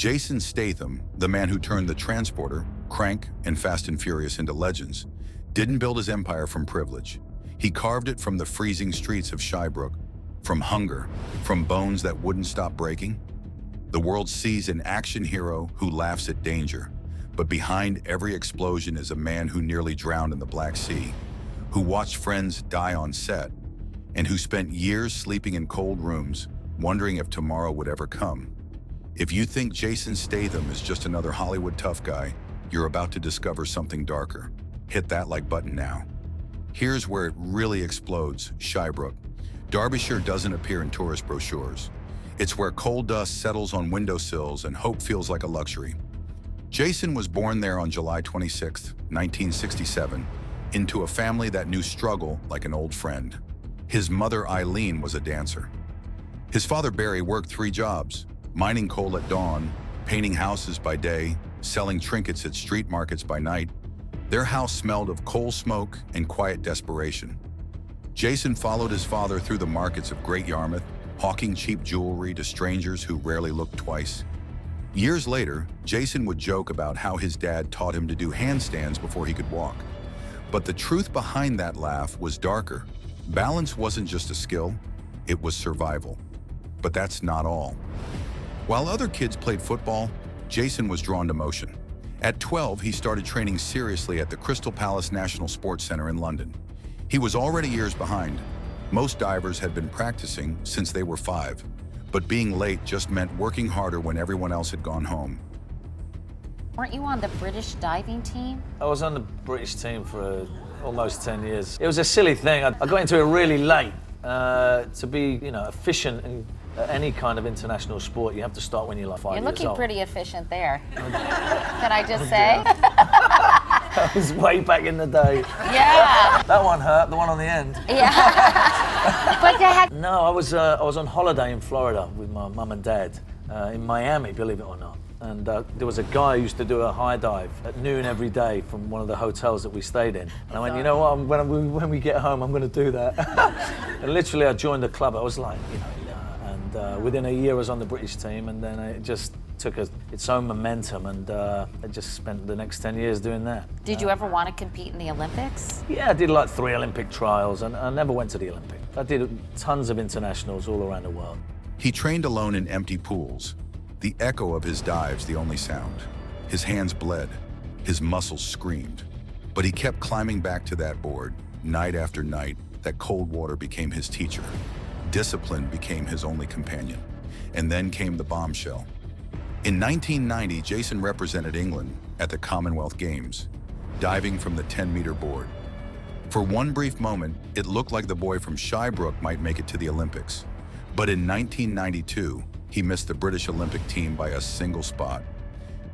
Jason Statham, the man who turned The Transporter, Crank, and Fast and Furious into legends, didn't build his empire from privilege. He carved it from the freezing streets of Shirebrook, from hunger, from bones that wouldn't stop breaking. The world sees an action hero who laughs at danger, but behind every explosion is a man who nearly drowned in the Black Sea, who watched friends die on set, and who spent years sleeping in cold rooms, wondering if tomorrow would ever come. If you think Jason Statham is just another Hollywood tough guy, you're about to discover something darker. Hit that like button now. Here's where it really explodes: Shirebrook. Derbyshire doesn't appear in tourist brochures. It's where coal dust settles on windowsills and hope feels like a luxury. Jason was born there on July 26, 1967, into a family that knew struggle like an old friend. His mother, Eileen, was a dancer. His father, Barry, worked 3 jobs: mining coal at dawn, painting houses by day, selling trinkets at street markets by night. Their house smelled of coal smoke and quiet desperation. Jason followed his father through the markets of Great Yarmouth, hawking cheap jewelry to strangers who rarely looked twice. Years later, Jason would joke about how his dad taught him to do handstands before he could walk. But the truth behind that laugh was darker. Balance wasn't just a skill, it was survival. But that's not all. While other kids played football, Jason was drawn to motion. At 12, he started training seriously at the Crystal Palace National Sports Centre in London. He was already years behind. Most divers had been practicing since they were 5, but being late just meant working harder when everyone else had gone home. Weren't you on the British diving team? I was on the British team for almost 10 years. It was a silly thing. I got into it really late. To be, efficient in any kind of international sport, you have to start when you're like 5 years old. You're looking pretty efficient there. Can I just say? That was way back in the day. Yeah. That one hurt, the one on the end. Yeah. But they had... No, I was on holiday in Florida with my mum and dad, in Miami, believe it or not. And there was a guy who used to do a high dive at noon every day from one of the hotels that we stayed in. And I went, you know what, when we get home, I'm going to do that. And literally, I joined the club. I was like, and within a year, I was on the British team, and then it just took its own momentum, and I just spent the next 10 years doing that. Did you ever want to compete in the Olympics? Yeah, I did like 3 Olympic trials, and I never went to the Olympics. I did tons of internationals all around the world. He trained alone in empty pools. The echo of his dives the only sound. His hands bled, his muscles screamed. But he kept climbing back to that board, night after night. That cold water became his teacher. Discipline became his only companion. And then came the bombshell. In 1990, Jason represented England at the Commonwealth Games, diving from the 10-meter board. For one brief moment, it looked like the boy from Shirebrook might make it to the Olympics. But in 1992, he missed the British Olympic team by a single spot.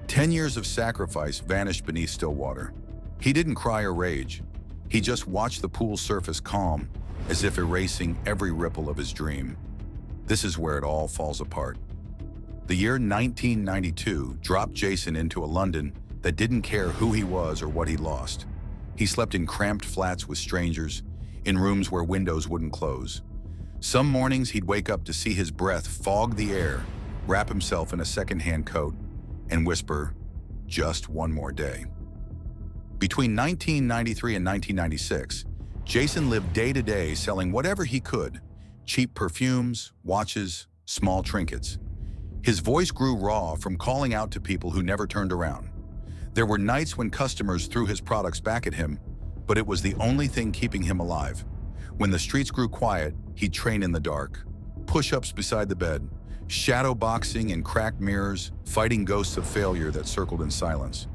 10 years of sacrifice vanished beneath still water. He didn't cry or rage. He just watched the pool's surface calm, as if erasing every ripple of his dream. This is where it all falls apart. The year 1992 dropped Jason into a London that didn't care who he was or what he lost. He slept in cramped flats with strangers, in rooms where windows wouldn't close. Some mornings he'd wake up to see his breath fog the air, wrap himself in a second-hand coat, and whisper, "Just one more day." Between 1993 and 1996, Jason lived day to day selling whatever he could: cheap perfumes, watches, small trinkets. His voice grew raw from calling out to people who never turned around. There were nights when customers threw his products back at him, but it was the only thing keeping him alive. When the streets grew quiet, he'd train in the dark. Push-ups beside the bed, shadow boxing in cracked mirrors, fighting ghosts of failure that circled in silence.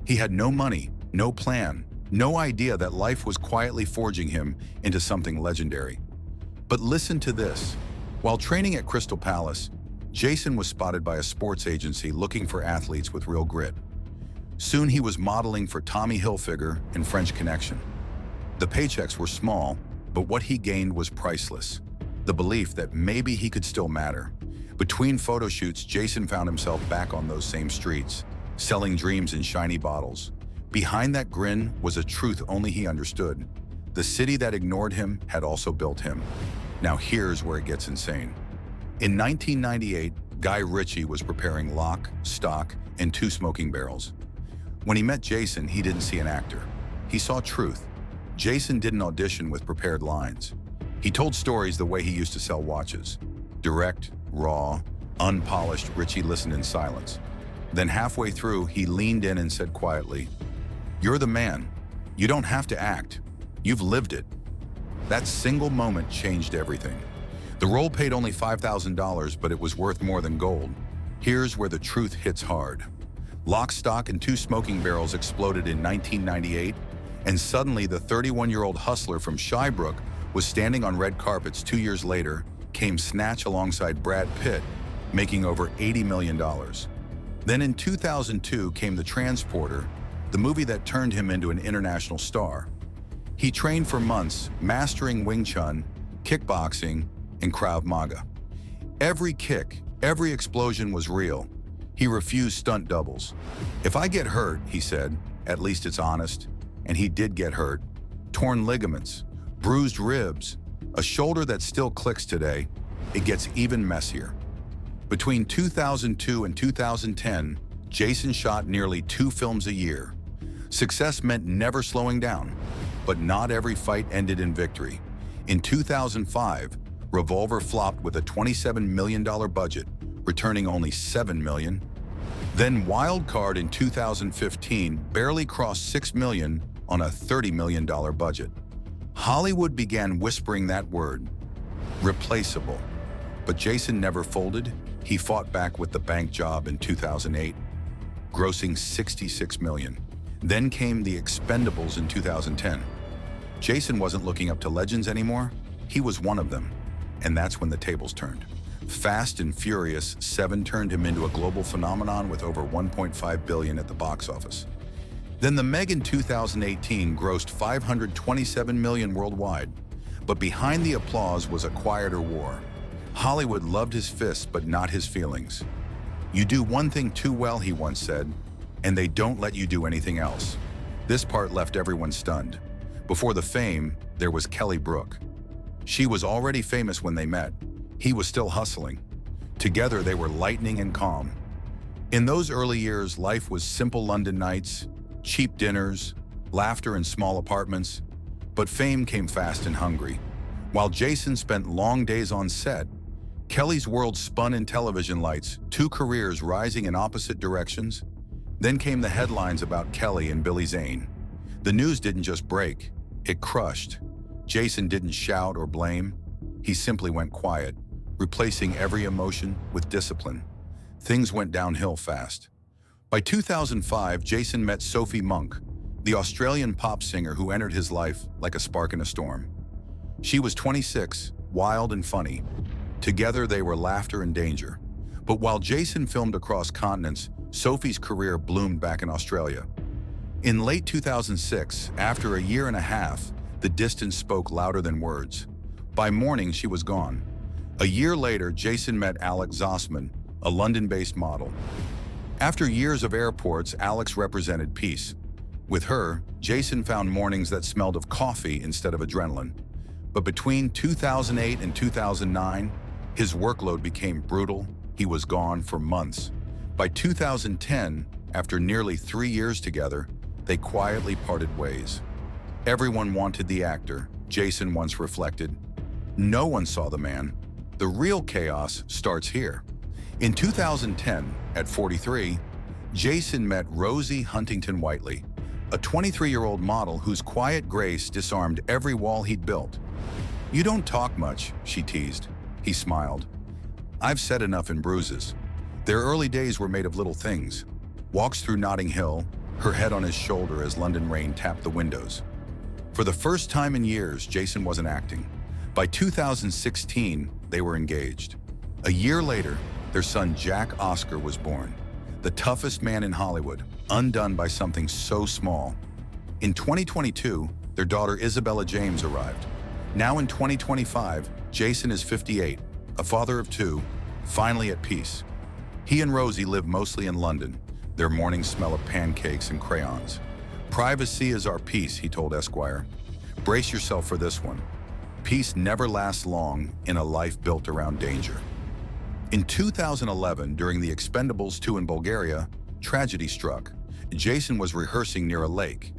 He had no money, no plan, no idea that life was quietly forging him into something legendary. But listen to this. While training at Crystal Palace, Jason was spotted by a sports agency looking for athletes with real grit. Soon he was modeling for Tommy Hilfiger and French Connection. The paychecks were small, but what he gained was priceless. The belief that maybe he could still matter. Between photo shoots, Jason found himself back on those same streets, selling dreams in shiny bottles. Behind that grin was a truth only he understood. The city that ignored him had also built him. Now here's where it gets insane. In 1998, Guy Ritchie was preparing lock, stock, and 2 smoking barrels. When he met Jason, he didn't see an actor. He saw truth. Jason didn't audition with prepared lines. He told stories the way he used to sell watches. Direct, raw, unpolished. Ritchie listened in silence. Then halfway through, he leaned in and said quietly, "You're the man. You don't have to act. You've lived it." That single moment changed everything. The role paid only $5,000, but it was worth more than gold. Here's where the truth hits hard. Lock, Stock, and 2 Smoking Barrels exploded in 1998, and suddenly the 31-year-old hustler from Shirebrook was standing on red carpets 2 years later, came snatch alongside Brad Pitt, making over $80 million. Then in 2002 came The Transporter, the movie that turned him into an international star. He trained for months, mastering Wing Chun, kickboxing, and Krav Maga. Every kick, every explosion was real. He refused stunt doubles. "If I get hurt," he said, "at least it's honest." And he did get hurt. Torn ligaments, bruised ribs, a shoulder that still clicks today. It gets even messier. Between 2002 and 2010, Jason shot nearly 2 films a year. Success meant never slowing down, but not every fight ended in victory. In 2005, Revolver flopped with a $27 million budget, returning only $7 million. Then Wildcard in 2015 barely crossed $6 million on a $30 million budget. Hollywood began whispering that word, replaceable. But Jason never folded. He fought back with The Bank Job in 2008, grossing $66 million. Then came The Expendables in 2010. Jason wasn't looking up to legends anymore. He was one of them. And that's when the tables turned. Fast and Furious 7 turned him into a global phenomenon with over $1.5 billion at the box office. Then The Meg in 2018 grossed $527 million worldwide. But behind the applause was a quieter war. Hollywood loved his fists, but not his feelings. "You do one thing too well," he once said, "and they don't let you do anything else." This part left everyone stunned. Before the fame, there was Kelly Brook. She was already famous when they met. He was still hustling. Together, they were lightning and calm. In those early years, life was simple London nights, cheap dinners, laughter in small apartments. But fame came fast and hungry. While Jason spent long days on set, Kelly's world spun in television lights, 2 careers rising in opposite directions. Then came the headlines about Kelly and Billy Zane. The news didn't just break, it crushed. Jason didn't shout or blame. He simply went quiet, replacing every emotion with discipline. Things went downhill fast. By 2005, Jason met Sophie Monk, the Australian pop singer who entered his life like a spark in a storm. She was 26, wild and funny. Together, they were laughter and danger. But while Jason filmed across continents, Sophie's career bloomed back in Australia. In late 2006, after a year and a half, the distance spoke louder than words. By morning, she was gone. A year later, Jason met Alex Zossman, a London-based model. After years of airports, Alex represented peace. With her, Jason found mornings that smelled of coffee instead of adrenaline. But between 2008 and 2009, his workload became brutal. He was gone for months. By 2010, after nearly 3 years together, they quietly parted ways. Everyone wanted the actor, Jason once reflected. No one saw the man. The real chaos starts here. In 2010, at 43, Jason met Rosie Huntington-Whiteley, a 23-year-old model whose quiet grace disarmed every wall he'd built. "You don't talk much," she teased. He smiled. "I've said enough in bruises." Their early days were made of little things. Walks through Notting Hill, her head on his shoulder as London rain tapped the windows. For the first time in years, Jason wasn't acting. By 2016, they were engaged. A year later, their son Jack Oscar was born. The toughest man in Hollywood, undone by something so small. In 2022, their daughter Isabella James arrived. Now in 2025, Jason is 58, a father of 2, finally at peace. He and Rosie live mostly in London. Their mornings smell of pancakes and crayons. "Privacy is our peace," he told Esquire. "Brace yourself for this one. Peace never lasts long in a life built around danger." In 2011, during the Expendables 2 in Bulgaria, tragedy struck. Jason was rehearsing near a lake.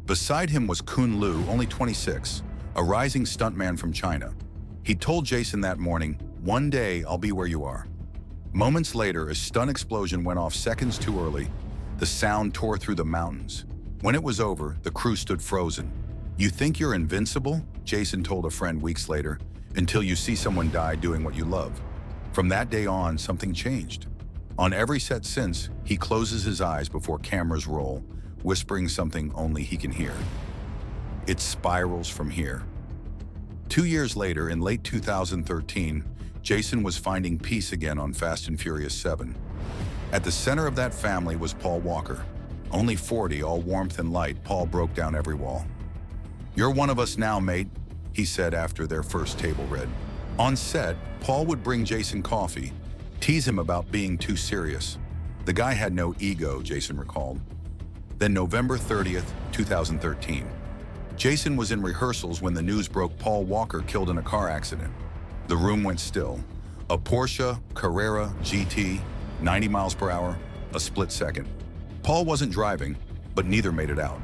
Beside him was Kun Lu, only 26, a rising stuntman from China. He told Jason that morning, "One day I'll be where you are." Moments later, a stunt explosion went off seconds too early. The sound tore through the mountains. When it was over, the crew stood frozen. "You think you're invincible?" Jason told a friend weeks later, "until you see someone die doing what you love." From that day on, something changed. On every set since, he closes his eyes before cameras roll, whispering something only he can hear. It spirals from here. 2 years later, in late 2013, Jason was finding peace again on Fast and Furious 7. At the center of that family was Paul Walker. Only 40, all warmth and light, Paul broke down every wall. "You're one of us now, mate," he said after their first table read. On set, Paul would bring Jason coffee, tease him about being too serious. The guy had no ego, Jason recalled. Then November 30th, 2013. Jason was in rehearsals when the news broke Paul Walker killed in a car accident. The room went still. A Porsche Carrera GT, 90 miles per hour, a split second. Paul wasn't driving, but neither made it out.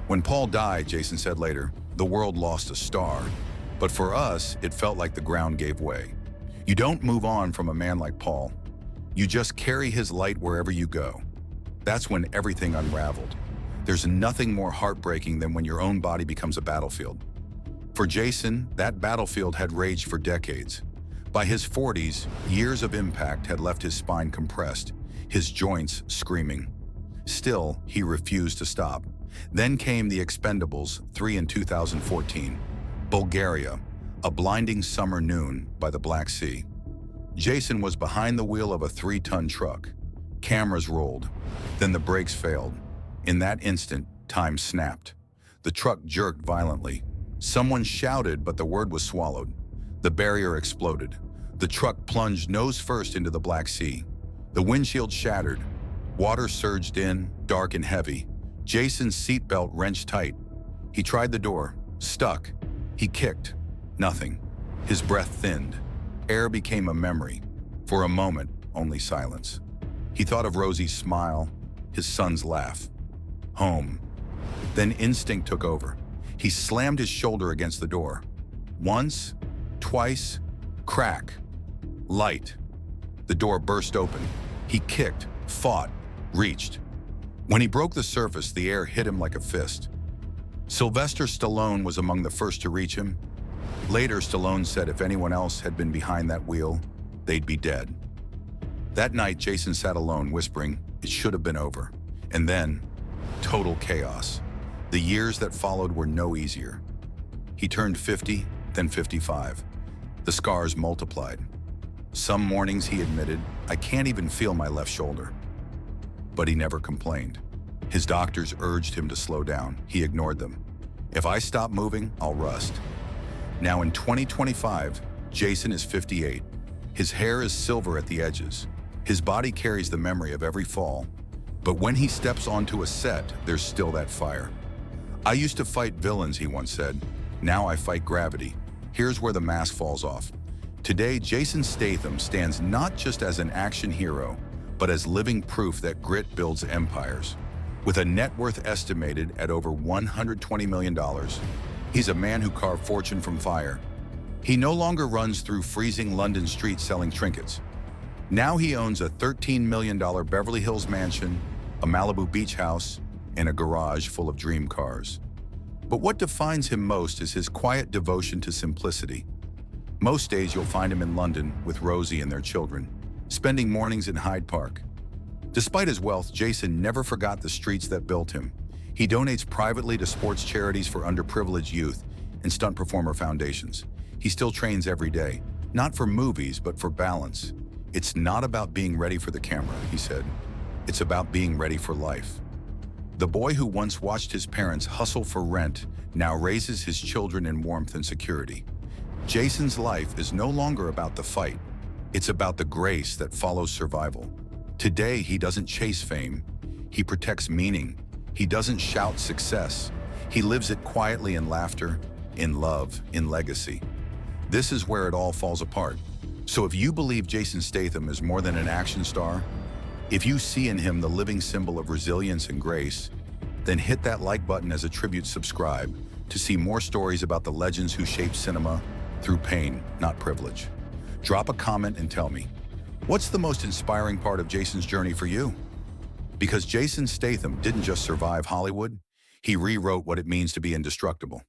When Paul died, Jason said later, the world lost a star. But for us, it felt like the ground gave way. You don't move on from a man like Paul. You just carry his light wherever you go. That's when everything unraveled. There's nothing more heartbreaking than when your own body becomes a battlefield. For Jason, that battlefield had raged for decades. By his 40s, years of impact had left his spine compressed, his joints screaming. Still, he refused to stop. Then came the Expendables 3 in 2014. Bulgaria, a blinding summer noon by the Black Sea. Jason was behind the wheel of a 3-ton truck. Cameras rolled. Then the brakes failed. In that instant, time snapped. The truck jerked violently. Someone shouted, but the word was swallowed. The barrier exploded. The truck plunged nose first into the Black Sea. The windshield shattered. Water surged in, dark and heavy. Jason's seatbelt wrenched tight. He tried the door. Stuck. He kicked. Nothing. His breath thinned. Air became a memory. For a moment, only silence. He thought of Rosie's smile, his son's laugh. Home. Then instinct took over. He slammed his shoulder against the door. Once, twice, crack. Light. The door burst open. He kicked, fought, reached. When he broke the surface, the air hit him like a fist. Sylvester Stallone was among the first to reach him. Later, Stallone said if anyone else had been behind that wheel, they'd be dead. That night, Jason sat alone, whispering, it should have been over. And then, total chaos. The years that followed were no easier. He turned 50, then 55. The scars multiplied. Some mornings, he admitted, I can't even feel my left shoulder. But he never complained. His doctors urged him to slow down. He ignored them. If I stop moving, I'll rust. Now in 2025, Jason is 58. His hair is silver at the edges. His body carries the memory of every fall. But when he steps onto a set, there's still that fire. I used to fight villains, he once said. Now I fight gravity. Here's where the mask falls off. Today, Jason Statham stands not just as an action hero, but as living proof that grit builds empires. With a net worth estimated at over $120 million, he's a man who carved fortune from fire. He no longer runs through freezing London streets selling trinkets. Now he owns a $13 million Beverly Hills mansion, a Malibu beach house, and a garage full of dream cars. But what defines him most is his quiet devotion to simplicity. Most days you'll find him in London with Rosie and their children, spending mornings in Hyde Park. Despite his wealth, Jason never forgot the streets that built him. He donates privately to sports charities for underprivileged youth and stunt performer foundations. He still trains every day, not for movies, but for balance. It's not about being ready for the camera, he said. It's about being ready for life. The boy who once watched his parents hustle for rent now raises his children in warmth and security. Jason's life is no longer about the fight. It's about the grace that follows survival. Today, he doesn't chase fame. He protects meaning. He doesn't shout success. He lives it quietly in laughter, in love, in legacy. This is where it all falls apart. So if you believe Jason Statham is more than an action star, if you see in him the living symbol of resilience and grace, then hit that like button as a tribute subscribe to see more stories about the legends who shaped cinema through pain, not privilege. Drop a comment and tell me, what's the most inspiring part of Jason's journey for you? Because Jason Statham didn't just survive Hollywood, he rewrote what it means to be indestructible.